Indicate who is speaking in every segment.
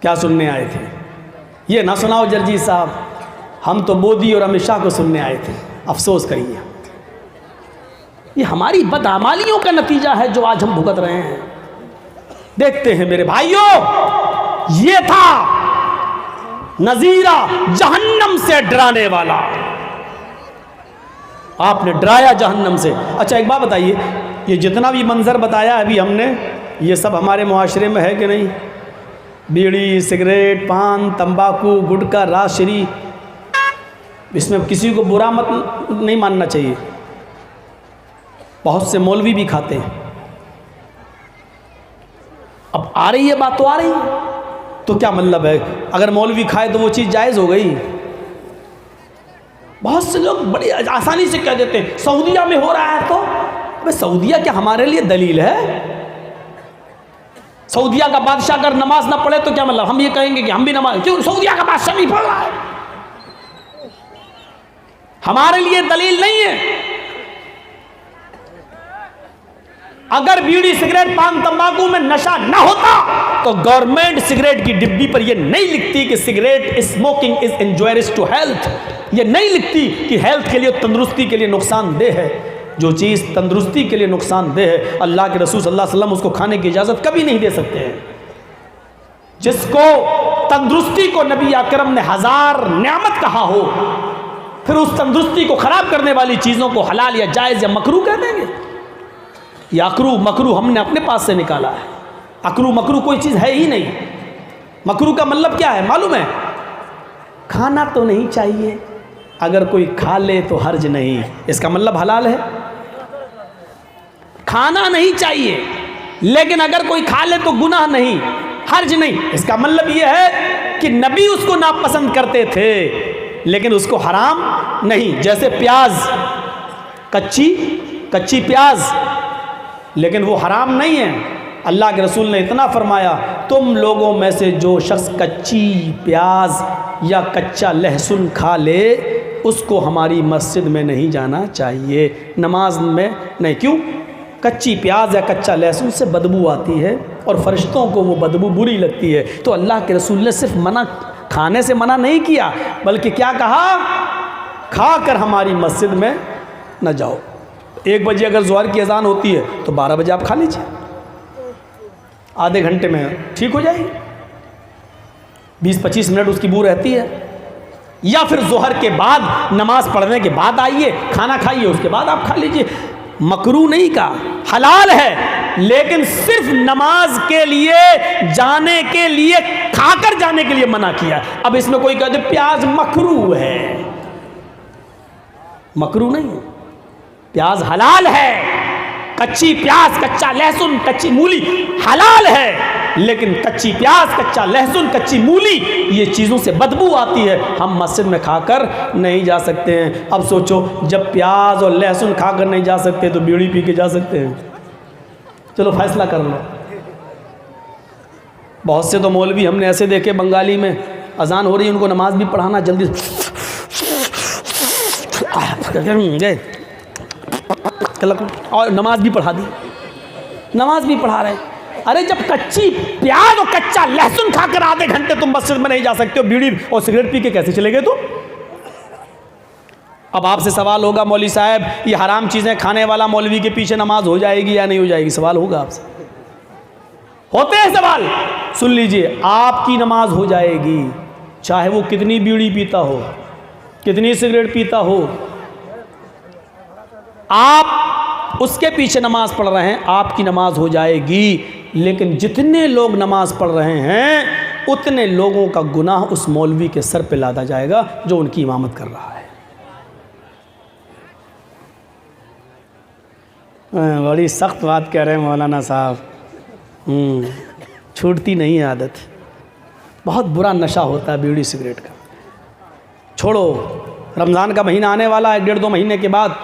Speaker 1: क्या सुनने आए थे? ये ना सुनाओ जर्जी साहब, हम तो मोदी और अमित शाह को सुनने आए थे। अफसोस करिए, ये हमारी बदआमालियों का नतीजा है जो आज हम भुगत रहे हैं। देखते हैं मेरे भाइयों, ये था नजीरा जहन्नम से डराने वाला। आपने डराया जहन्नम से। अच्छा एक बात बताइए, ये जितना भी मंजर बताया अभी हमने, ये सब हमारे मुआशरे में है कि नहीं? बीड़ी, सिगरेट, पान, तंबाकू, गुटखा, राशरी, इसमें किसी को बुरा मत नहीं मानना चाहिए। बहुत से मौलवी भी खाते हैं। अब आ रही है बात, तो आ रही है, तो क्या मतलब है? अगर मौलवी खाए तो वो चीज़ जायज़ हो गई? बहुत से लोग बड़ी आसानी से कह देते हैं सऊदीया में हो रहा है, तो अबे सऊदीया क्या हमारे लिए दलील है? सऊदीया का बादशाह अगर नमाज ना पढ़े तो क्या मतलब हम ये कहेंगे कि हम भी नमाज, क्यों सऊदीया का बादशाह नहीं पढ़ रहा है? हमारे लिए दलील नहीं है। अगर बीड़ी, सिगरेट, पान, तंबाकू में नशा ना होता तो गवर्नमेंट सिगरेट की डिब्बी पर यह नहीं लिखती कि cigarette smoking is injurious to health. ये नहीं लिखती कि हेल्थ के लिए, तंदुरुस्ती के लिए नुकसानदेह है। जो चीज़ तंदुरुस्ती के लिए नुकसानदेह है, अल्लाह के रसूल सल्लल्लाहु अलैहि वसल्लम उसको खाने की इजाज़त कभी नहीं दे सकते हैं। जिसको तंदुरुस्ती को नबी अकरम ने हज़ार नेमत कहा हो, फिर उस तंदुरुस्ती को ख़राब करने वाली चीज़ों को हलाल या जायज़ या मकरू कह देंगे? या अकरू मकरू हमने अपने पास से निकाला है। अकरू मकरू कोई चीज़ है ही नहीं। मकरू का मतलब क्या है मालूम है? खाना तो नहीं चाहिए, अगर कोई खा ले तो हर्ज नहीं, इसका मतलब हलाल है। खाना नहीं चाहिए लेकिन अगर कोई खा ले तो गुनाह नहीं, हर्ज नहीं, इसका मतलब यह है कि नबी उसको नापसंद करते थे लेकिन उसको हराम नहीं। जैसे प्याज, कच्ची प्याज, लेकिन वो हराम नहीं है। अल्लाह के रसूल ने इतना फरमाया, तुम लोगों में से जो शख्स कच्ची प्याज या कच्चा लहसुन खा ले उसको हमारी मस्जिद में नहीं जाना चाहिए, नमाज में नहीं। क्यों? कच्ची प्याज या कच्चा लहसुन से बदबू आती है और फरिश्तों को वो बदबू बुरी लगती है। तो अल्लाह के रसूल ने सिर्फ मना, खाने से मना नहीं किया, बल्कि क्या कहा? खाकर हमारी मस्जिद में न जाओ। 1 बजे अगर ज़ोहर की अज़ान होती है तो 12 बजे आप खा लीजिए, आधे घंटे में ठीक हो जाएगी। 20-25 मिनट उसकी बू रहती है। या फिर ज़ोहर के बाद, नमाज पढ़ने के बाद आइए, खाना खाइए, उसके बाद आप खा लीजिए। मकरू नहीं का, हलाल है, लेकिन सिर्फ नमाज के लिए जाने के लिए, खाकर जाने के लिए मना किया। अब इसमें कोई कहते प्याज मकरू है, मकरू नहीं, प्याज हलाल है। कच्ची प्याज, कच्चा लहसुन, कच्ची मूली हलाल है, लेकिन कच्ची प्याज, कच्चा लहसुन, कच्ची मूली, ये चीज़ों से बदबू आती है, हम मस्जिद में खाकर नहीं जा सकते हैं। अब सोचो, जब प्याज और लहसुन खाकर नहीं जा सकते तो बीड़ी पी के जा सकते हैं? चलो फैसला कर लो। बहुत से तो मौलवी हमने ऐसे देखे, बंगाली में अजान हो रही है, उनको नमाज भी पढ़ाना जल्दी और नमाज भी पढ़ा दी, नमाज भी पढ़ा रहे। अरे जब कच्ची प्याज और कच्चा लहसुन खाकर आधे घंटे तुम मस्जिद में नहीं जा सकते हो, बीड़ी और सिगरेट पी के कैसे चले गए तुम? अब आपसे सवाल होगा, मौलवी साहब ये हराम चीज़ें खाने वाला मौलवी के पीछे नमाज हो जाएगी या नहीं हो जाएगी? सवाल होगा आपसे, होते हैं सवाल। सुन लीजिए, आपकी नमाज हो जाएगी, चाहे वो कितनी बीड़ी पीता हो, कितनी सिगरेट पीता हो। आप उसके पीछे नमाज पढ़ रहे हैं, आपकी नमाज हो जाएगी। लेकिन जितने लोग नमाज पढ़ रहे हैं उतने लोगों का गुनाह उस मौलवी के सर पे लादा जाएगा जो उनकी इमामत कर रहा है। बड़ी सख्त बात कह रहे हैं मौलाना साहब। छूटती नहीं है आदत, बहुत बुरा नशा होता है बीड़ी सिगरेट का। छोड़ो, रमज़ान का महीना आने वाला है, 1-1.5-2 महीने के बाद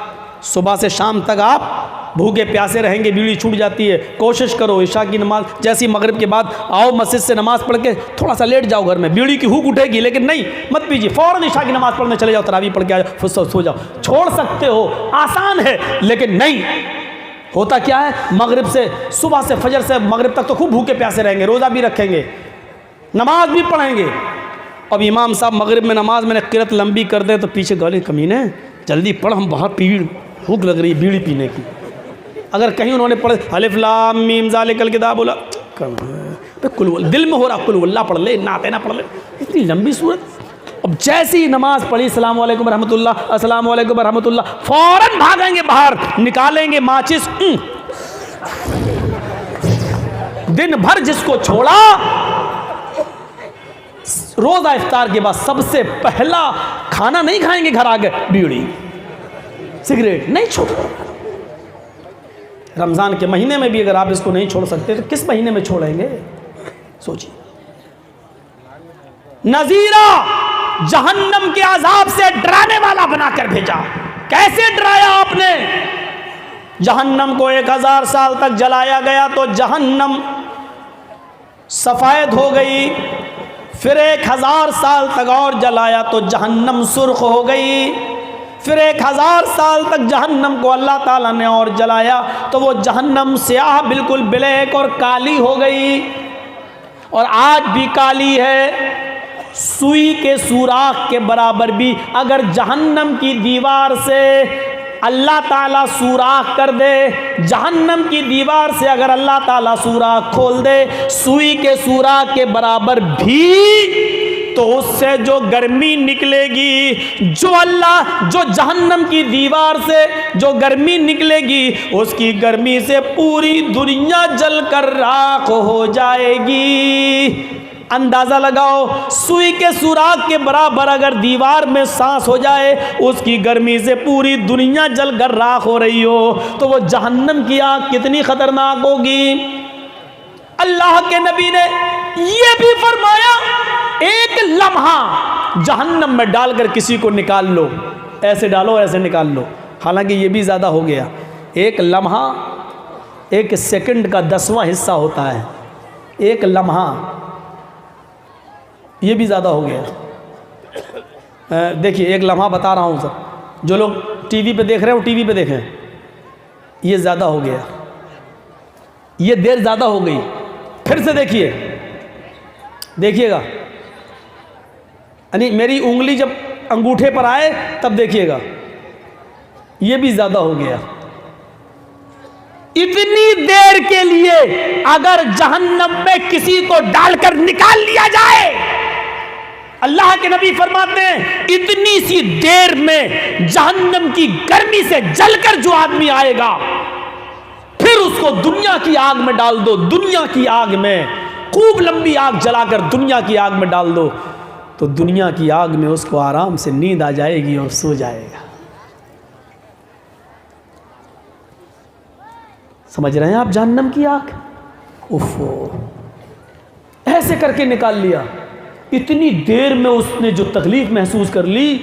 Speaker 1: सुबह से शाम तक आप भूखे प्यासे रहेंगे, बीड़ी छूट जाती है। कोशिश करो इशा की नमाज, जैसी मगरिब के बाद आओ मस्जिद से नमाज पढ़ के थोड़ा सा लेट जाओ घर में, बीड़ी की हुक उठेगी, लेकिन नहीं, मत पीजिए, फ़ौरन इशा की नमाज पढ़ने चले जाओ, तरावी पढ़ के आ जाओ, फिर सो जाओ। छोड़ सकते हो, आसान है, लेकिन नहीं। होता क्या है, मगरिब से, सुबह से, फजर से मगरिब तक तो खूब भूखे प्यासे रहेंगे, रोज़ा भी रखेंगे, नमाज भी पढ़ेंगे। अब इमाम साहब मगरिब में नमाज मैंने किरत लंबी कर दे तो पीछे गाली, कमीने जल्दी पढ़, हम बाहर भूख लग रही बीड़ी पीने की। अगर कहीं उन्होंने पढ़ अलिफ लाम मीम ज़ालिकल किताब बोला, कुल दिल में हो रहा कुल वल्लाह पढ़ ले, नाते ना पढ़ ले, इतनी लंबी सूरत। अब जैसे ही नमाज पढ़ी अस्सलाम वालेकुम रहमतुल्लाह, अस्सलाम वालेकुम रहमतुल्लाह, फौरन भागेंगे बाहर, निकालेंगे माचिस। दिन भर जिसको छोड़ा, रोजा इफ्तार के बाद सबसे पहला खाना नहीं खाएंगे घर आके, बीड़ी सिगरेट नहीं छोड़ो। रमजान के महीने में भी अगर आप इसको नहीं छोड़ सकते तो किस महीने में छोड़ेंगे? सोचिए। नजीरा जहन्नम के अजाब से डराने वाला बनाकर भेजा। कैसे डराया आपने? जहन्नम को 1000 साल तक जलाया गया तो जहन्नम सफेद हो गई, फिर 1000 साल तक और जलाया तो जहन्नम सुर्ख हो गई, फिर 1000 साल तक जहन्नम को अल्लाह ताला ने और जलाया तो वो जहन्नम स्याह बिल्कुल ब्लैक और काली हो गई, और आज भी काली है। सुई के सुराख के बराबर भी अगर जहन्नम की दीवार से अल्लाह ताला सुराख कर दे, जहन्नम की दीवार से अगर अल्लाह ताला सुराख खोल दे सुई के सुराख के बराबर भी, तो उससे जो गर्मी निकलेगी, जो जहन्नम की दीवार से जो गर्मी निकलेगी, उसकी गर्मी से पूरी दुनिया जलकर राख हो जाएगी। अंदाज़ा लगाओ, सुई के सुराख के बराबर अगर दीवार में सांस हो जाए, उसकी गर्मी से पूरी दुनिया जलकर राख हो रही हो, तो वो जहन्नम की आग कितनी खतरनाक होगी। अल्लाह के नबी ने ये भी फरमाया, एक लम्हा जहन्नम में डालकर किसी को निकाल लो, ऐसे डालो ऐसे निकाल लो। हालांकि ये भी ज़्यादा हो गया, एक लम्हा 1 सेकंड का 10वां हिस्सा होता है, एक लम्हा, ये भी ज़्यादा हो गया। देखिए एक लम्हा बता रहा हूँ सर, जो लोग टीवी पे देख रहे हैं वो टीवी पे देखें, ये ज़्यादा हो गया, ये देर ज़्यादा हो गई। फिर से देखिएगा, यानी मेरी उंगली जब अंगूठे पर आए तब देखिएगा, ये भी ज़्यादा हो गया। इतनी देर के लिए अगर जहन्नम में किसी को डालकर निकाल लिया जाए, अल्लाह के नबी फरमाते हैं इतनी सी देर में जहन्नम की गर्मी से जलकर जो आदमी आएगा, फिर उसको दुनिया की आग में डाल दो, दुनिया की आग में खूब लंबी आग जलाकर दुनिया की आग में डाल दो, तो दुनिया की आग में उसको आराम से नींद आ जाएगी और सो जाएगा। समझ रहे हैं आप जहन्नम की आग? उफ़ो, ऐसे करके निकाल लिया। इतनी देर में उसने जो तकलीफ़ महसूस कर ली,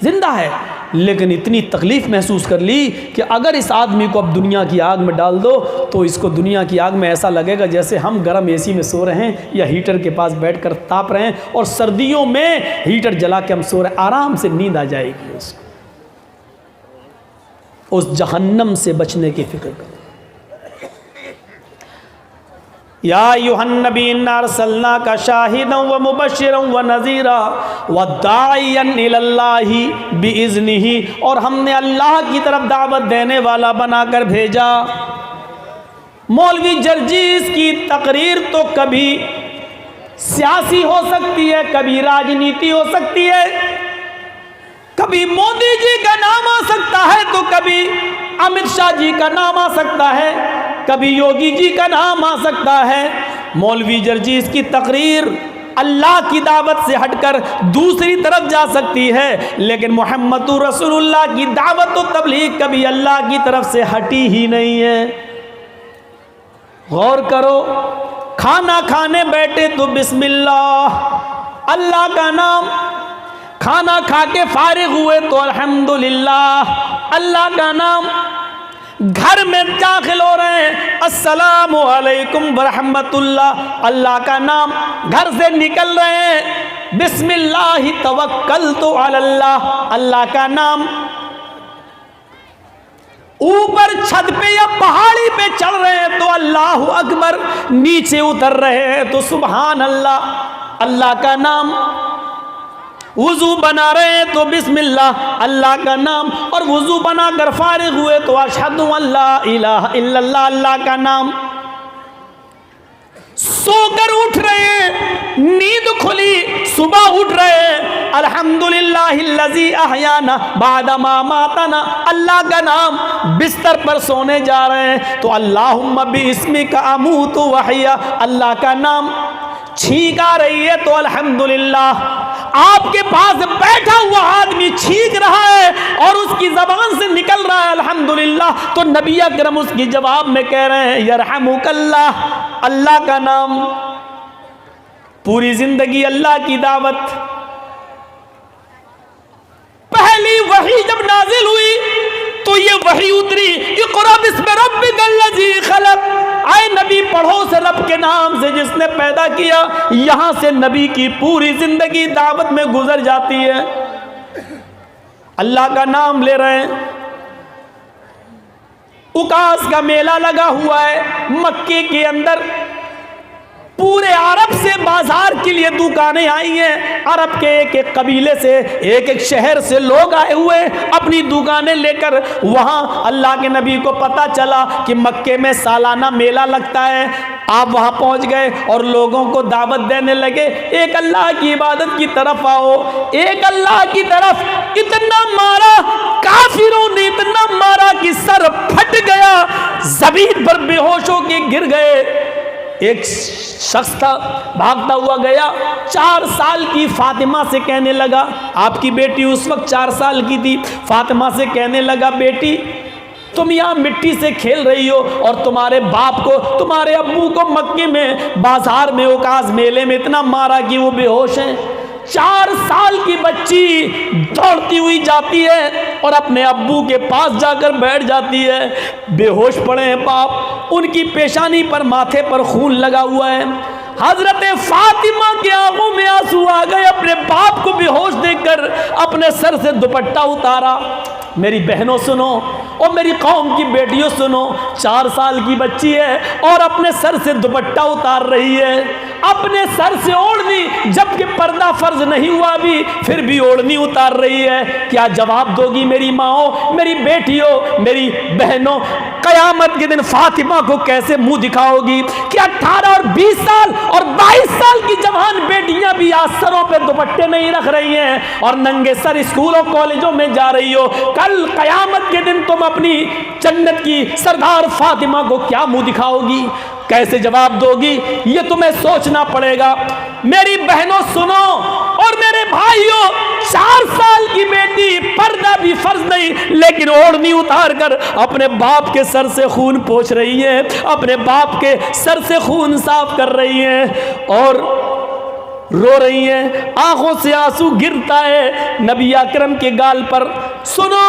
Speaker 1: जिंदा है लेकिन इतनी तकलीफ़ महसूस कर ली कि अगर इस आदमी को अब दुनिया की आग में डाल दो तो इसको दुनिया की आग में ऐसा लगेगा जैसे हम गर्म एसी में सो रहे हैं या हीटर के पास बैठकर ताप रहे हैं, और सर्दियों में हीटर जला के हम सो रहे हैं, आराम से नींद आ जाएगी उसको। उस जहन्नम से बचने की फिक्र करो। या अय्युहन नबी इन्ना अरसलनाका शाहिदन व मुबश्शिरन व नज़ीरा व दाइयन इलल्लाहि बिइज़्निही, और हमने अल्लाह की तरफ दावत देने वाला बनाकर भेजा। मौलवी जर्जीस की तकरीर तो कभी सियासी हो सकती है, कभी राजनीति हो सकती है, कभी मोदी जी का नाम आ सकता है तो कभी अमित शाह जी का नाम आ सकता है, कभी योगी जी का नाम आ सकता है। मौलवी जर्जीस की तकरीर अल्लाह की दावत से हटकर दूसरी तरफ जा सकती है, लेकिन मोहम्मदुर रसूलुल्लाह की दावत और तबलीग कभी अल्लाह की तरफ से हटी ही नहीं है। गौर करो, खाना खाने बैठे तो बिस्मिल्लाह, अल्लाह का नाम, खाना खा के फारिग हुए तो अल्हम्दुलिल्लाह, अल्लाह का नाम, घर में दाखिल हो रहे हैं अस्सलामु अलैकुम बरहमतुल्लाह, अल्लाह का नाम, घर से निकल रहे हैं बिस्मिल्लाहि तवक्कलतु अलल्लाह, अल्लाह का नाम, ऊपर छत पे या पहाड़ी पे चढ़ रहे हैं तो अल्लाहु अकबर, नीचे उतर रहे हैं तो सुभान अल्लाह, अल्लाह का नाम, वुजू बना रहे हैं तो बिस्मिल्लाह अल्लाह का नाम, और वुजू बनाकर फारिग हुए तो अशहदु अल्ला इलाहा इल्लल्लाह अल्लाह का नाम। सोकर उठ रहे हैं, नींद खुली, सुबह उठ रहे हैं, अल्हम्दुलिल्लाहिल्लज़ी अहयाना बादा मा माताना अल्लाह का नाम। बिस्तर पर सोने जा रहे हैं तो अल्लाहुम्मा बिस्मिका अमूतु वहया अल्लाह का नाम। छींक आ रही है तो अल्हम्दुलिल्लाह। आपके पास बैठा हुआ आदमी छींक रहा है और उसकी जबान से निकल रहा है अल्हम्दुलिल्लाह, तो नबी अकरम उसकी जवाब में कह रहे हैं यरहमुकल्लाह अल्लाह का नाम। पूरी जिंदगी अल्लाह की दावत। पहली वही जब नाजिल हुई तो ये वही उतरी, इक़रा बिस्मि रब्बिकल्लज़ी खलक़। आए नबी पढ़ो से रब के नाम से जिसने पैदा किया। यहां से नबी की पूरी जिंदगी दावत में गुजर जाती है, अल्लाह का नाम ले रहे हैं। उकास का मेला लगा हुआ है मक्के के अंदर, पूरे अरब से बाजार के लिए दुकानें आई हैं। अरब के एक एक कबीले से, एक एक शहर से लोग आए हुए अपनी दुकानें लेकर। वहाँ अल्लाह के नबी को पता चला कि मक्के में सालाना मेला लगता है। आप वहाँ पहुँच गए और लोगों को दावत देने लगे, एक अल्लाह की इबादत की तरफ आओ, एक अल्लाह की तरफ। इतना मारा काफिरों ने, इतना मारा कि सर फट गया, जमीन पर बेहोश होके गिर गए। एक शख्स था भागता हुआ गया, 4 साल की फातिमा से कहने लगा, आपकी बेटी उस वक्त 4 साल की थी, फातिमा से कहने लगा बेटी तुम यहाँ मिट्टी से खेल रही हो और तुम्हारे बाप को, तुम्हारे अब्बू को मक्के में बाजार में उकास मेले में इतना मारा कि वो बेहोश हैं। 4 साल की बच्ची दौड़ती हुई जाती है और अपने अब्बू के पास जाकर बैठ जाती है। बेहोश पड़े हैं बाप, उनकी पेशानी पर, माथे पर खून लगा हुआ है। हजरत फातिमा की आंखों में आंसू आ गए। अपने बाप को बेहोश देखकर अपने सर से दुपट्टा उतारा। मेरी बहनों सुनो और मेरी कौम की बेटियों सुनो, 4 साल की बच्ची है और अपने सर से दुपट्टा उतार रही है, अपने सर से ओढ़नी, जबकि पर्दा फर्ज नहीं हुआ अभी, फिर भी ओढ़नी उतार रही है। क्या जवाब दोगी मेरी माओ, मेरी बेटियों, मेरी बहनों? कयामत के दिन फातिमा को कैसे मुंह दिखाओगी कि 18 और 20 साल और 22 साल की जवान बेटियां भी आज सरों पे दुपट्टे नहीं रख रही हैं और नंगे सर स्कूलों कॉलेजों में जा रही हो। कल कयामत के दिन तुम अपनी जन्नत की सरदार फातिमा को क्या मुंह दिखाओगी, कैसे जवाब दोगी? ये तुम्हें सोचना पड़ेगा। मेरी बहनों सुनो और मेरे भाइयों, 4 साल की बेटी, पर्दा भी फर्ज नहीं, लेकिन ओढ़नी उतार कर अपने बाप के सर से खून पोंछ रही है, अपने बाप के सर से खून साफ कर रही है और रो रही हैं, आंखों से आंसू गिरता है नबी अकरम के गाल पर। सुनो,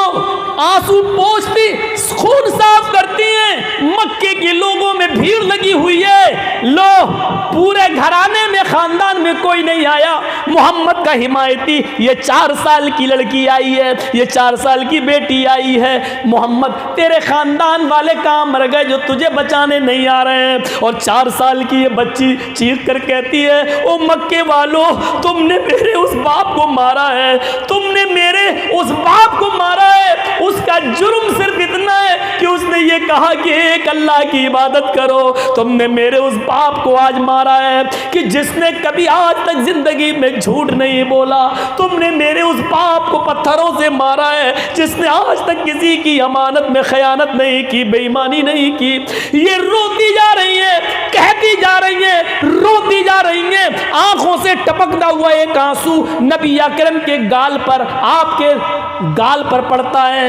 Speaker 1: आंसू पोंछती, खून साफ करती हैं। मक्के के लोगों में भीड़ लगी हुई है। लो, पूरे घराने में, खानदान में कोई नहीं आया, मोहम्मद का हिमायती, ये 4 साल की लड़की आई है, ये 4 साल की बेटी आई है। मोहम्मद, तेरे खानदान वाले कहाँ मर गए जो तुझे बचाने नहीं आ रहे हैं? और 4 साल की ये बच्ची चीख कर कहती है, ओ मक्के वालों, तुमने मेरे उस बाप को मारा है, तुमने मेरे उस बाप को मारा है। उसका जुर्म सिर्फ इतना है कि उसने ये कहा कि एक अल्लाह की इबादत करो। तुमने मेरे उस बाप को आज मारा है कि जिसने कभी आज तक जिंदगी में झूठ नहीं बोला। तुमने मेरे उस बाप को पत्थरों से मारा है जिसने आज तक किसी की अमानत में खयानत नहीं की, बेईमानी नहीं की। ये रोती जा रही है, कहती जा रही है, रोती जा रही है, आंखों से टपकता हुआ एक आंसू नबी अकरम के गाल पर, आपके गाल पर पड़ता है।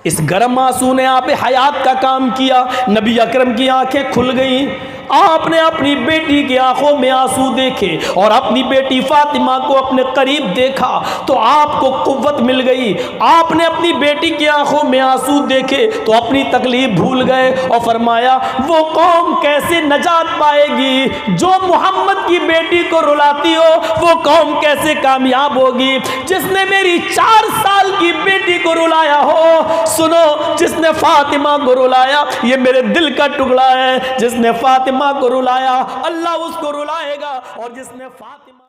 Speaker 1: इस गर्म आंसू ने आप हयात का काम किया। नबी अकरम की आंखें खुल गईं। आपने अपनी बेटी की आंखों में आंसू देखे और अपनी बेटी फातिमा को अपने करीब देखा तो आपको कुव्वत मिल गई। आपने अपनी बेटी की आंखों में आंसू देखे तो अपनी तकलीफ भूल गए और फरमाया, वो कौम कैसे नजात पाएगी जो मोहम्मद की बेटी को रुलाती हो? वो कौम कैसे कामयाब होगी जिसने मेरी 4 साल की बेटी को रुलाया हो? सुनो, जिसने फातिमा को रुलाया, ये मेरे दिल का टुकड़ा है। जिसने फातिमा फातिमा को रुलाया, अल्लाह उसको रुलाएगा। और जिसने फातिमा